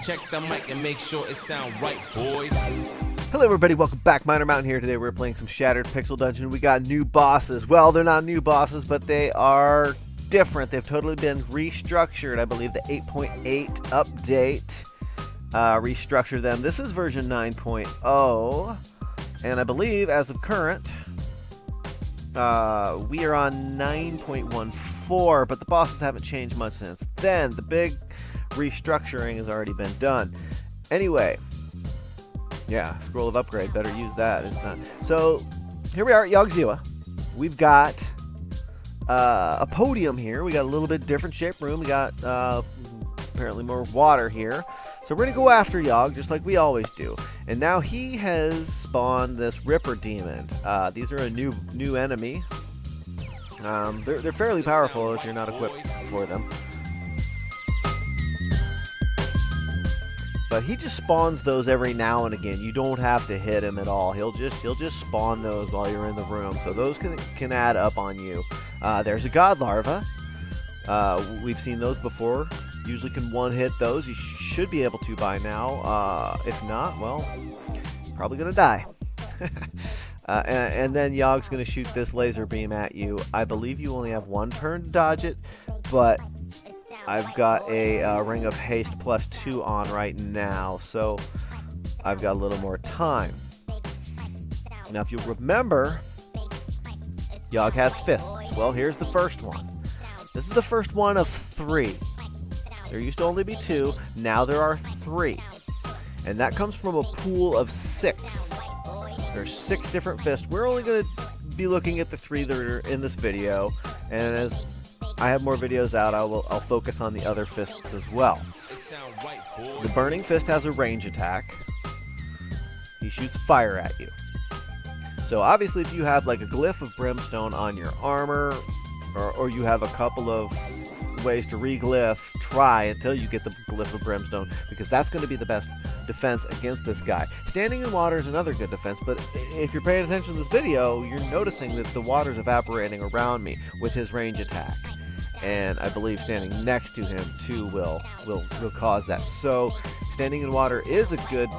check the mic and make sure it sound right, boys. Hello everybody, welcome back. Minor Mountain here. Today we're playing some Shattered Pixel Dungeon. We got new bosses. Well, they're not new bosses, but they are different. They've totally been restructured. I believe the 8.8 update restructured them. This is version 9.0, and I believe as of current, we are on 9.14, but the bosses haven't changed much since then. The big restructuring has already been done. Anyway, yeah, scroll of upgrade, better use that. It's not. So here we are at Yogg-Ziwa. We've got a podium here. We got a little bit different shaped room. We got apparently more water here. So we're gonna go after Yogg just like we always do. And now he has spawned this Ripper Demon. These are a new enemy. They're fairly powerful if you're not equipped for them. But he just spawns those every now and again. You don't have to hit him at all. He'll just spawn those while you're in the room. So those can add up on you. There's a God Larva. We've seen those before. Usually can one-hit those. You should be able to by now. If not, well, probably gonna die. And then Yogg's gonna shoot this laser beam at you. I believe you only have one turn to dodge it, but I've got a Ring of Haste +2 on right now, so I've got a little more time. Now, if you remember, Yogg has fists. Well, here's the first one. This is the first one of 3. There used to only be 2. Now there are 3. And that comes from a pool of 6. There's 6 different fists. We're only going to be looking at the 3 that are in this video, and as I have more videos out, I'll focus on the other fists as well. The Burning Fist has a range attack. He shoots fire at you. So obviously if you have like a glyph of brimstone on your armor, or you have a couple of ways to re-glyph, try until you get the glyph of brimstone, because that's going to be the best defense against this guy. Standing in water is another good defense, but if you're paying attention to this video, you're noticing that the water's evaporating around me with his range attack. And I believe standing next to him too will cause that. So standing in water is a good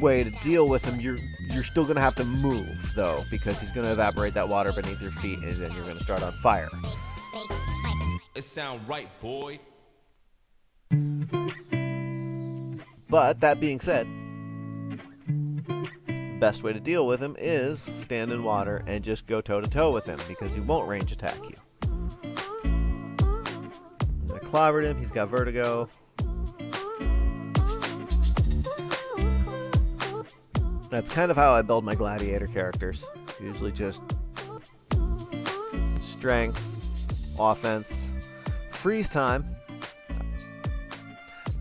way to deal with him. You're still going to have to move though, because he's going to evaporate that water beneath your feet, and then you're going to start on fire. It sound right, boy. But that being said, best way to deal with him is stand in water and just go toe to toe with him, because he won't range attack you. I clobbered him. He's got vertigo. That's kind of how I build my gladiator characters. Usually just strength, offense, freeze time,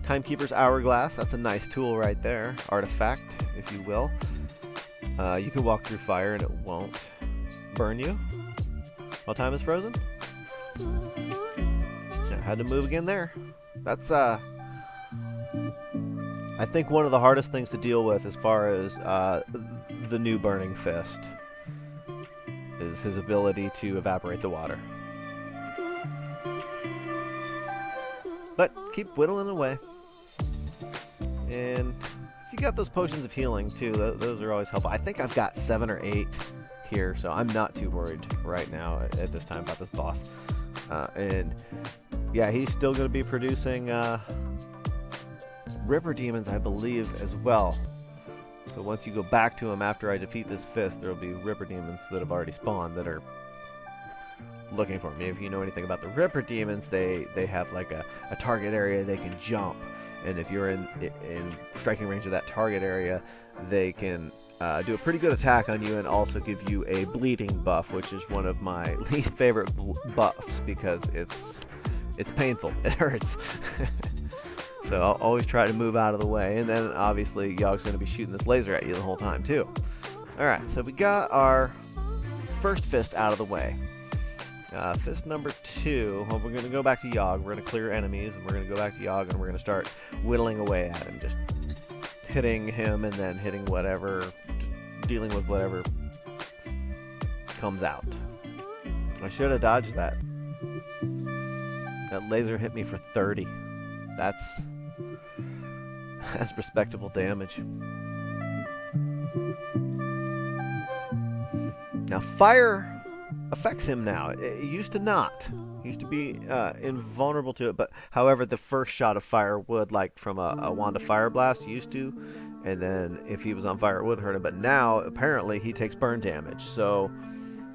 Timekeeper's Hourglass. That's a nice tool right there. Artifact, if you will. You can walk through fire and it won't burn you while time is frozen. Had to move again there. That's I think one of the hardest things to deal with as far as the new Burning Fist is his ability to evaporate the water. But keep whittling away. And if you got those potions of healing too, those are always helpful. I think I've got 7 or 8 here, so I'm not too worried right now at this time about this boss. And yeah, he's still going to be producing Ripper Demons, I believe, as well. So once you go back to him after I defeat this fist, there will be Ripper Demons that have already spawned that are looking for me. If you know anything about the Ripper Demons, they have like a target area they can jump. And if you're in striking range of that target area, they can do a pretty good attack on you and also give you a bleeding buff, which is one of my least favorite buffs because it's painful. It hurts. So I'll always try to move out of the way. And then obviously Yogg's going to be shooting this laser at you the whole time too. Alright, so we got our first fist out of the way. Fist number 2, well, we're going to go back to Yogg. We're going to clear enemies, and we're going to go back to Yogg, and we're going to start whittling away at him. Just hitting him and then hitting whatever, just dealing with whatever comes out. I should have dodged that. That laser hit me for 30. That's That's respectable damage. Now, fire affects him now. It used to not. He used to be invulnerable to it, but however, the first shot of fire would, like from a wand of fire blast, used to, and then if he was on fire, it would hurt him. But now, apparently, he takes burn damage, so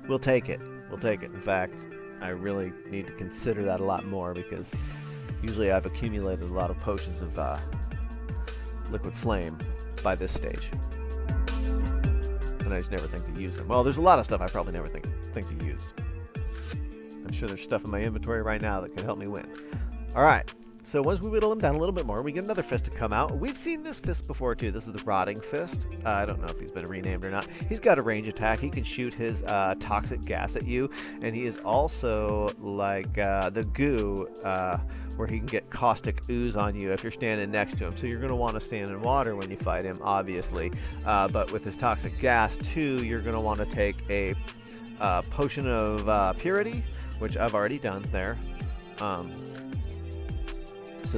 we'll take it. We'll take it. In fact, I really need to consider that a lot more because usually I've accumulated a lot of potions of liquid flame by this stage, and I just never think to use them. Well, there's a lot of stuff I probably never think to use. I'm sure there's stuff in my inventory right now that could help me win. Alright, so once we whittle him down a little bit more, we get another fist to come out. We've seen this fist before too. This is the Rotting Fist. I don't know if he's been renamed or not. He's got a range attack. He can shoot his toxic gas at you, and he is also like the goo, where he can get caustic ooze on you if you're standing next to him. So you're going to want to stand in water when you fight him, obviously. But with his toxic gas too, you're going to want to take a potion of purity, which I've already done there. So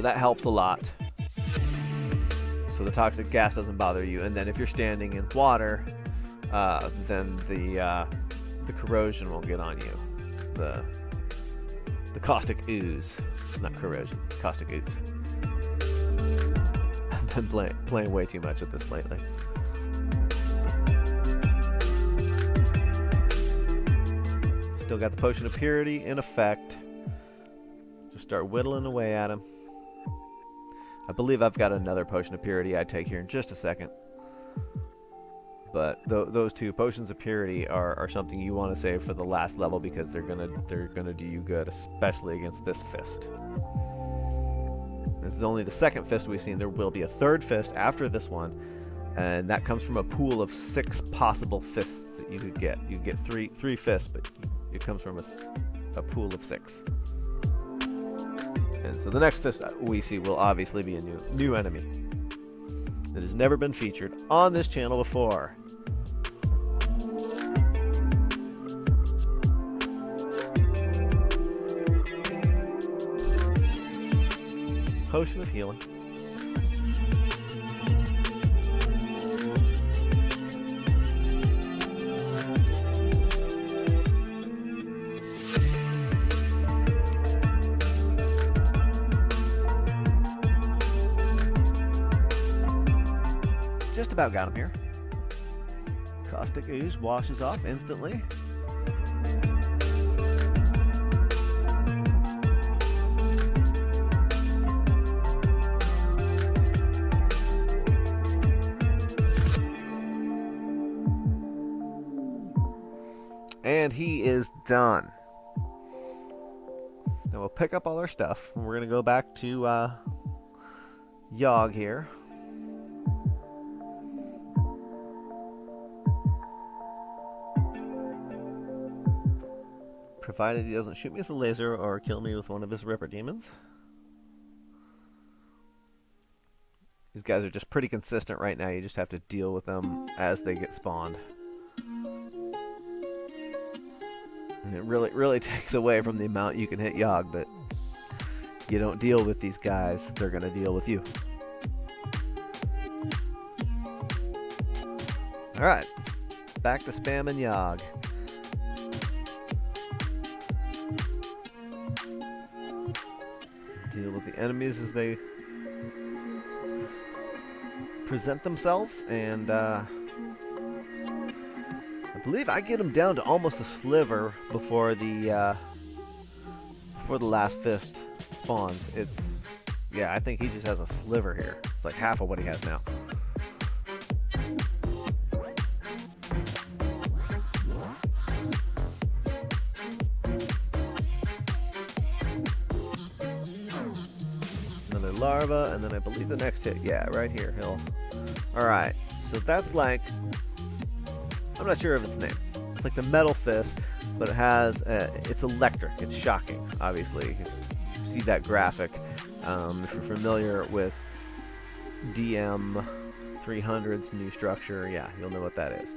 that helps a lot. So the toxic gas doesn't bother you. And then if you're standing in water, then the corrosion will get on you. The caustic ooze. Not corrosion, caustic ooze. I've been playing way too much of this lately. Still got the potion of purity in effect. Just start whittling away at him. I believe I've got another potion of purity I take here in just a second. But those two potions of purity are something you want to save for the last level because they're gonna do you good, especially against this fist. This is only the second fist we've seen. There will be a third fist after this one, and that comes from a pool of 6 possible fists that you could get. You could get three fists, but it comes from a pool of 6. And so the next fist we see will obviously be a new enemy that has never been featured on this channel before. Potion of healing. Just about got him here. Caustic ooze washes off instantly. And he is done. Now we'll pick up all our stuff. And we're going to go back to Yogg here. Provided he doesn't shoot me with a laser or kill me with one of his Ripper demons. These guys are just pretty consistent right now. You just have to deal with them as they get spawned. And it really takes away from the amount you can hit Yogg, but you don't deal with these guys, they're going to deal with you. Alright, back to spamming Yogg. Deal with the enemies as they present themselves, and I believe I get him down to almost a sliver before the last fist spawns. Yeah, I think he just has a sliver here. It's like half of what he has now. Another larva, and then I believe the next hit, yeah, right here, Alright, so that's like, I'm not sure of its name. It's like the metal fist, but it has, it's electric. It's shocking, obviously. You see that graphic. If you're familiar with DM 300's new structure, yeah, you'll know what that is.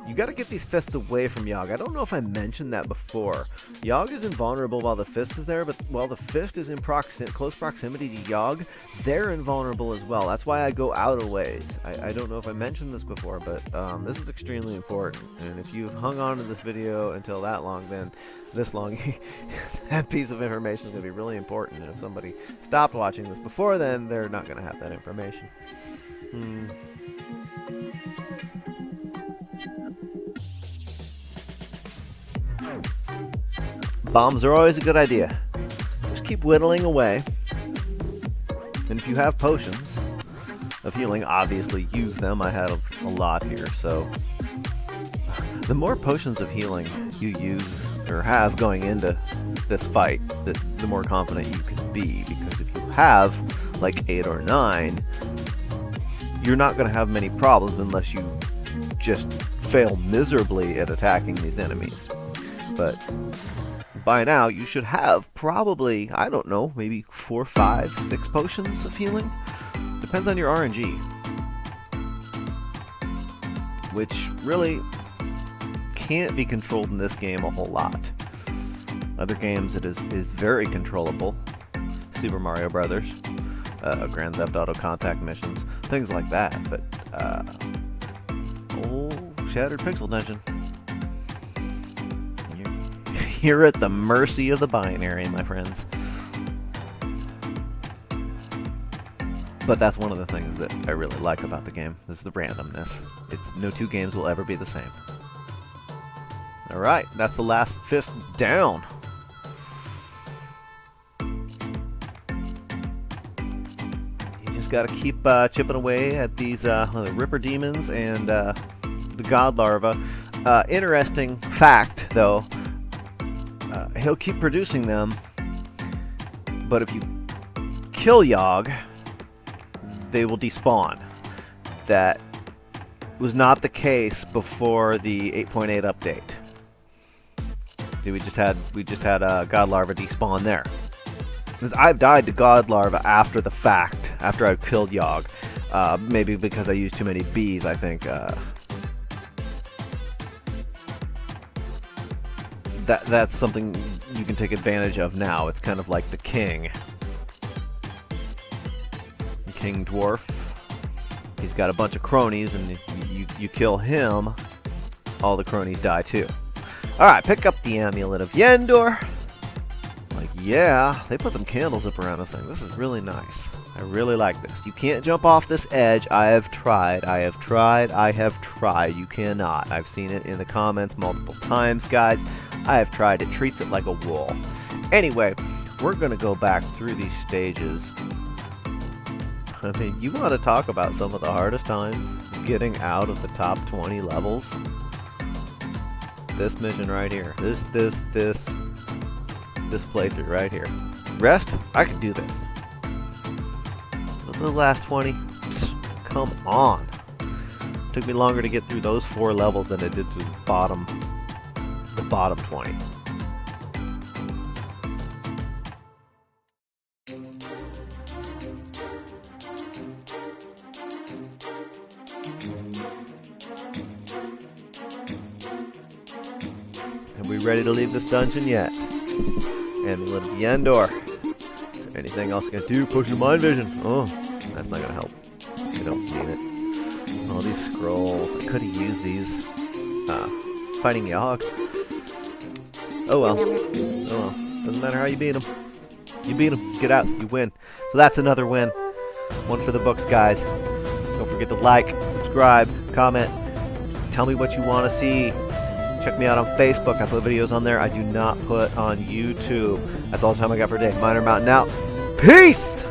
you got to get these fists away from Yogg. I don't know if I mentioned that before. Yogg is invulnerable while the fist is there, but while the fist is in close proximity to Yogg, they're invulnerable as well. That's why I go out a ways. I don't know if I mentioned this before, but this is extremely important. And if you've hung on to this video until that long, then this long, that piece of information is going to be really important. And if somebody stopped watching this before then, they're not going to have that information. Bombs are always a good idea. Just keep whittling away. And if you have potions of healing, obviously use them. I had a lot here, so the more potions of healing you use or have going into this fight, the more confident you can be. Because if you have like 8 or 9, you're not going to have many problems unless you just fail miserably at attacking these enemies. But by now, you should have probably, I don't know, maybe 4, 5, 6 potions of healing. Depends on your RNG. Which really can't be controlled in this game a whole lot. Other games it is very controllable. Super Mario Brothers, Grand Theft Auto Contact missions, things like that. But, Shattered Pixel Dungeon. You're at the mercy of the binary, my friends. But that's one of the things that I really like about the game, is the randomness. No 2 games will ever be the same. Alright, that's the last fist down. You just gotta keep chipping away at these the Ripper Demons and the God Larva. Interesting fact, though. He'll keep producing them, but if you kill Yogg, they will despawn. That was not the case before the 8.8 update. We just had God Larva despawn there. Because I've died to God Larva after the fact, after I've killed Yogg. Maybe because I used too many bees, I think. That's something you can take advantage of now. It's kind of like the King Dwarf. He's got a bunch of cronies, and you kill him, all the cronies die too. Alright, pick up the Amulet of Yendor. Like, yeah, they put some candles up around this thing. This is really nice. I really like this. You can't jump off this edge. I have tried. You cannot. I've seen it in the comments multiple times, guys. I have tried. It treats it like a wall. Anyway, we're going to go back through these stages. I mean, you want to talk about some of the hardest times getting out of the top 20 levels? This mission right here. This playthrough right here. Rest? I can do this. The last 20? Psst, come on. Took me longer to get through those 4 levels than it did to the bottom 20. Are we ready to leave this dungeon yet? Amulet of Yendor. Is there anything else I can do? Potion of Mind Vision. Oh, that's not gonna help. I don't need it. All these scrolls. I could have used these. Fighting Yogg. Oh well. Doesn't matter how you beat him. You beat him. Get out. You win. So that's another win. One for the books, guys. Don't forget to like, subscribe, comment. Tell me what you want to see. Check me out on Facebook. I put videos on there I do not put on YouTube. That's all the time I got for today. Miner Mountain out. Peace!